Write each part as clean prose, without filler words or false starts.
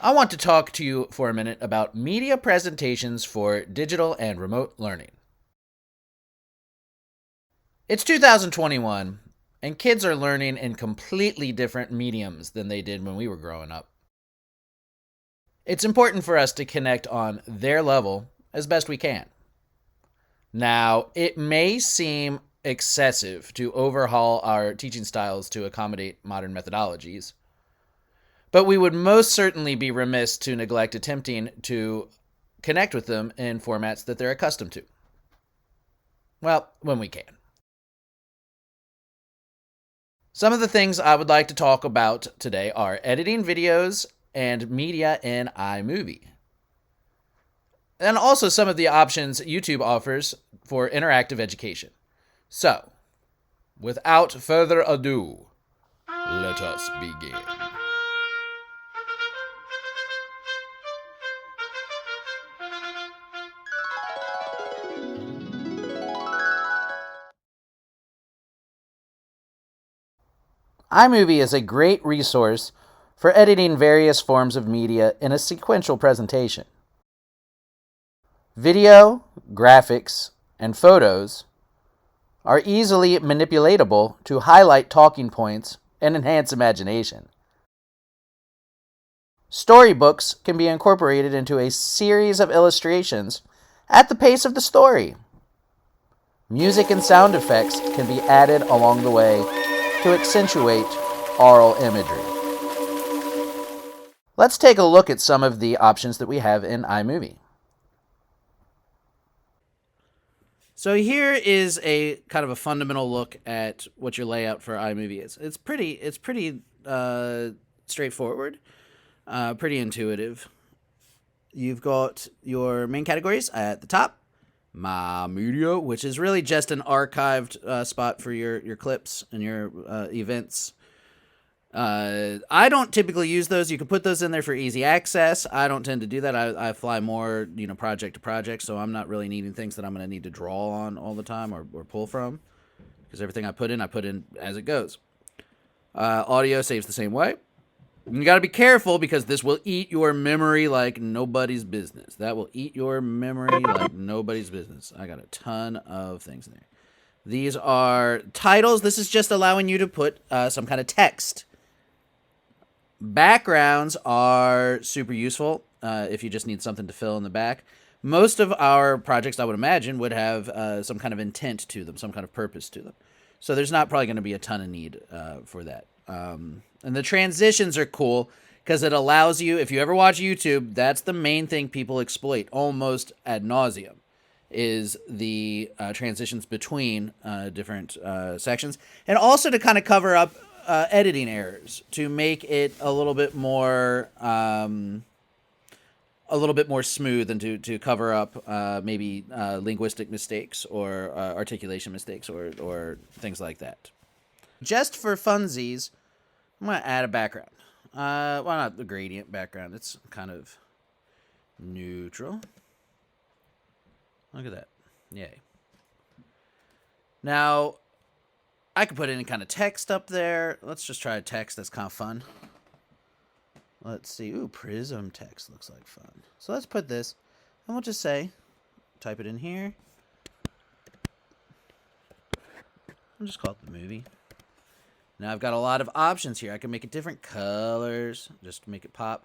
I want to talk to you for a minute about media presentations for digital and remote learning. It's 2021, and kids are learning in completely different mediums than they did when we were growing up. It's important for us to connect on their level as best we can. Now, it may seem excessive to overhaul our teaching styles to accommodate modern methodologies, but we would most certainly be remiss to neglect attempting to connect with them in formats that they're accustomed to. Well, when we can. Some of the things I would like to talk about today are editing videos and media in iMovie. And also some of the options YouTube offers for interactive education. So, without further ado, let us begin. iMovie is a great resource for editing various forms of media in a sequential presentation. Video, graphics, and photos are easily manipulatable to highlight talking points and enhance imagination. Storybooks can be incorporated into a series of illustrations at the pace of the story. Music and sound effects can be added along the way to accentuate oral imagery. Let's take a look at some of the options that we have in iMovie. So here is a kind of a fundamental look at what your layout for iMovie is. It's pretty straightforward, pretty intuitive. You've got your main categories at the top. My Media, which is really just an archived spot for your clips and your events. I don't typically use those. You can put those in there for easy access. I don't tend to do that. I fly more, project to project, so I'm not really needing things that I'm going to need to draw on all the time or pull from, because everything I put in as it goes. Audio saves the same way. You got to be careful because this will eat your memory like nobody's business. That will eat your memory like nobody's business. I got a ton of things in there. These are titles. This is just allowing you to put some kind of text. Backgrounds are super useful if you just need something to fill in the back. Most of our projects, I would imagine, would have some kind of intent to them, some kind of purpose to them. So there's not probably going to be a ton of need for that. And the transitions are cool because it allows you, if you ever watch YouTube, that's the main thing people exploit almost ad nauseum, is the transitions between different sections. And also to kind of cover up editing errors, to make it a little bit more smooth, and to cover up maybe linguistic mistakes or articulation mistakes or things like that. Just for funsies, I'm going to add a background. Why not the gradient background? It's kind of neutral. Look at that. Yay. Now, I could put any kind of text up there. Let's just try a text that's kind of fun. Let's see. Ooh, prism text looks like fun. So let's put this, and we'll just say, type it in here. I'll just call it the movie. Now I've got a lot of options here. I can make it different colors just to make it pop.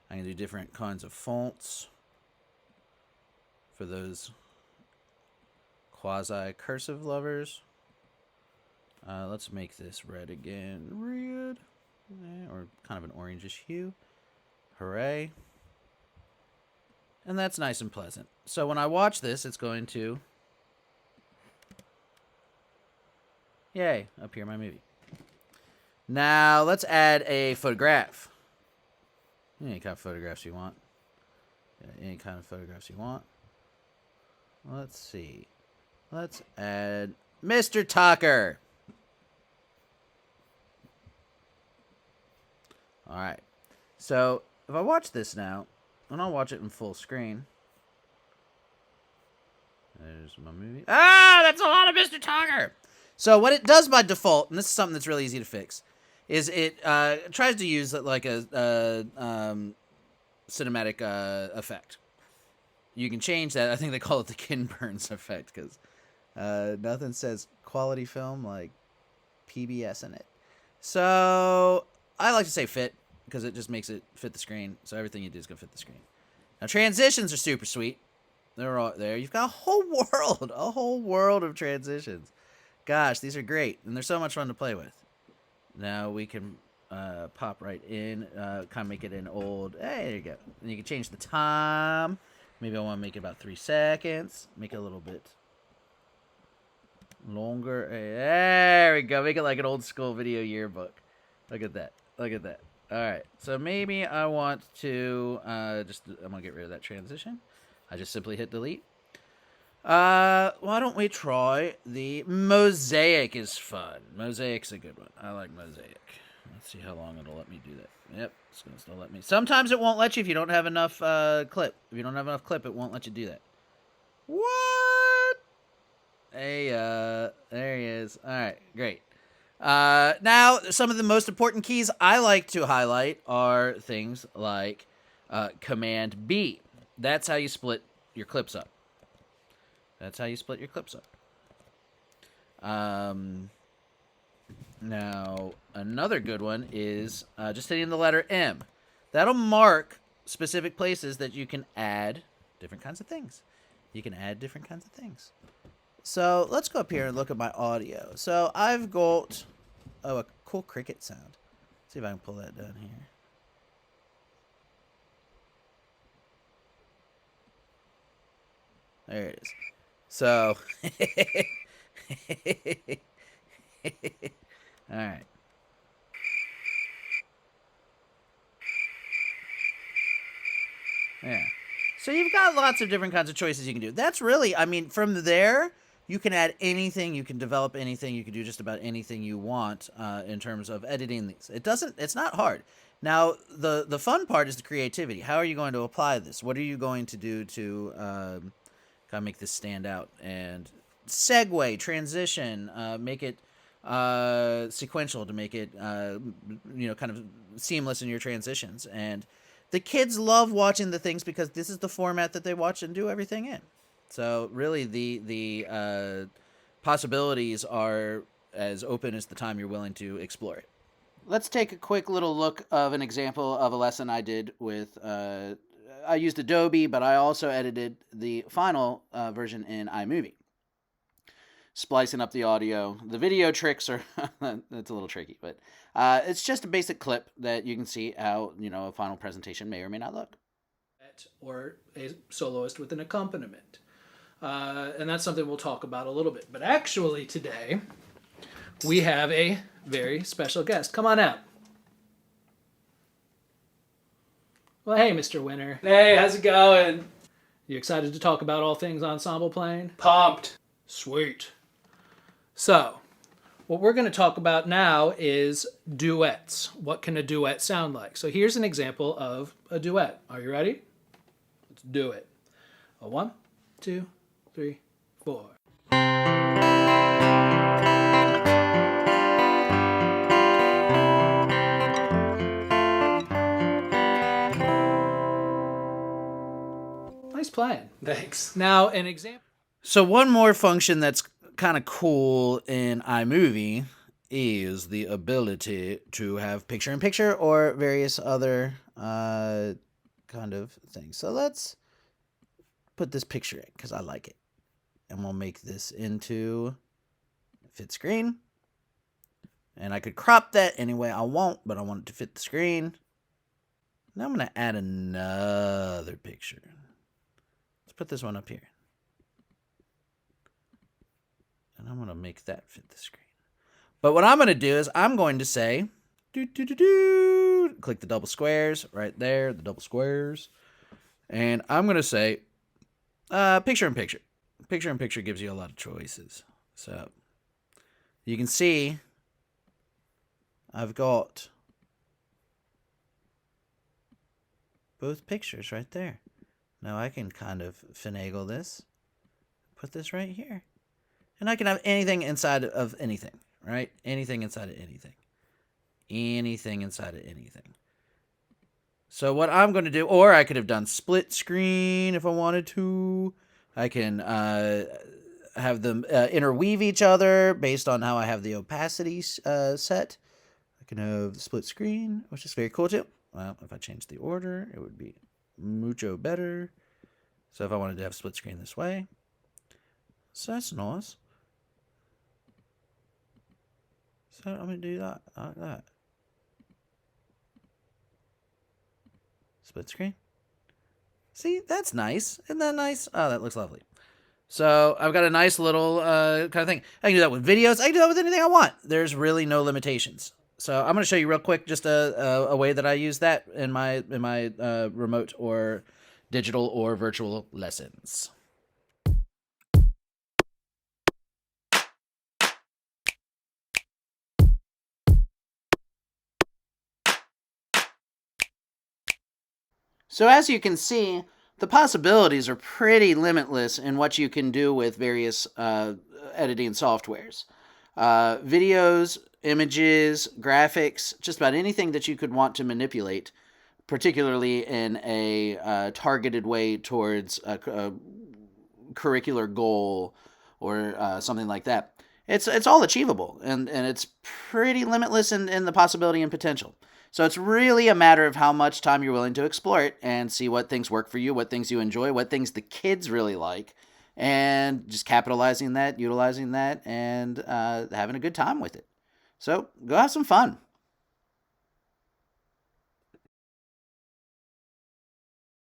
I can do different kinds of fonts for those quasi-cursive lovers. Let's make this red again. Red. Or kind of an orangish hue. Hooray. And that's nice and pleasant. So when I watch this, it's going to, yay, appear my movie. Now, let's add a photograph. Any kind of photographs you want. Any kind of photographs you want. Let's see. Let's add Mr. Tucker. Alright. So, if I watch this now, and I'll watch it in full screen. There's my movie. Ah, that's a lot of Mr. Tucker! So what it does by default, and this is something that's really easy to fix, is it tries to use like a cinematic effect. You can change that. I think they call it the Ken Burns effect because nothing says quality film like PBS in it. So I like to say fit because it just makes it fit the screen. So everything you do is going to fit the screen. Now transitions are super sweet. They're all there. You've got a whole world of transitions. Gosh, these are great. And they're so much fun to play with. Now we can pop right in, kind of make it an old, hey, there you go. And you can change the time. Maybe I want to make it about 3 seconds. Make it a little bit longer. Hey, there we go. Make it like an old school video yearbook. Look at that. Look at that. All right. So maybe I want to I'm going to get rid of that transition. I just simply hit delete. Why don't we try the Mosaic is fun. Mosaic's a good one. I like Mosaic. Let's see how long it'll let me do that. Yep, it's going to still let me. Sometimes it won't let you if you don't have enough clip. If you don't have enough clip, it won't let you do that. What? Hey, there he is. All right, great. Now, some of the most important keys I like to highlight are things like Command B. That's how you split your clips up. That's how you split your clips up. Now, another good one is just hitting the letter M. That'll mark specific places that you can add different kinds of things. You can add different kinds of things. So let's go up here and look at my audio. So I've got, a cool cricket sound. Let's see if I can pull that down here. There it is. So, all right. Yeah. So you've got lots of different kinds of choices you can do. That's really, I mean, from there, you can add anything, you can develop anything, you can do just about anything you want in terms of editing these. It's not hard. Now, the fun part is the creativity. How are you going to apply this? What are you going to do to kind of make this stand out? And segue, transition, make it sequential to make it, kind of seamless in your transitions. And the kids love watching the things because this is the format that they watch and do everything in. So really, the possibilities are as open as the time you're willing to explore it. Let's take a quick little look of an example of a lesson I did with. I used Adobe, but I also edited the final version in iMovie. Splicing up the audio. The video tricks are it's a little tricky, but it's just a basic clip that you can see how a final presentation may or may not look. Or a soloist with an accompaniment. And that's something we'll talk about a little bit. But actually today, we have a very special guest. Come on out. Well, hey, Mr. Winter. Hey, how's it going? You excited to talk about all things ensemble playing? Pumped. Sweet. So, what we're going to talk about now is duets. What can a duet sound like? So here's an example of a duet. Are you ready? Let's do it. 1, 2, 3, 4. Nice playing. Thanks. Now, an example. So one more function that's kind of cool in iMovie is the ability to have picture-in-picture or various other kind of things. So let's put this picture in because I like it. And we'll make this into fit screen. And I could crop that any way I want, but I want it to fit the screen. Now I'm going to add another picture. Let's put this one up here. And I'm going to make that fit the screen. But what I'm going to do is I'm going to say, click the double squares right there, the double squares. And I'm going to say, picture-in-picture. Picture-in-picture gives you a lot of choices. So you can see I've got both pictures right there. Now I can kind of finagle this, put this right here. And I can have anything inside of anything, right? Anything inside of anything. Anything inside of anything. So what I'm going to do, or I could have done split screen if I wanted to. I can have them interweave each other based on how I have the opacity set. I can have split screen, which is very cool too. Well, if I change the order, it would be mucho better. So if I wanted to have split screen this way, so that's nice. So I'm going to do that like that. Split screen. See, that's nice. Isn't that nice? Oh, that looks lovely. So I've got a nice little kind of thing. I can do that with videos. I can do that with anything I want. There's really no limitations. So I'm going to show you real quick just a way that I use that in my remote or digital or virtual lessons. So as you can see, the possibilities are pretty limitless in what you can do with various editing softwares. Videos, images, graphics, just about anything that you could want to manipulate, particularly in a targeted way towards a curricular goal or something like that. It's all achievable, and it's pretty limitless in the possibility and potential. So it's really a matter of how much time you're willing to explore it and see what things work for you, what things you enjoy, what things the kids really like, and just capitalizing that, utilizing that, and having a good time with it. So go have some fun.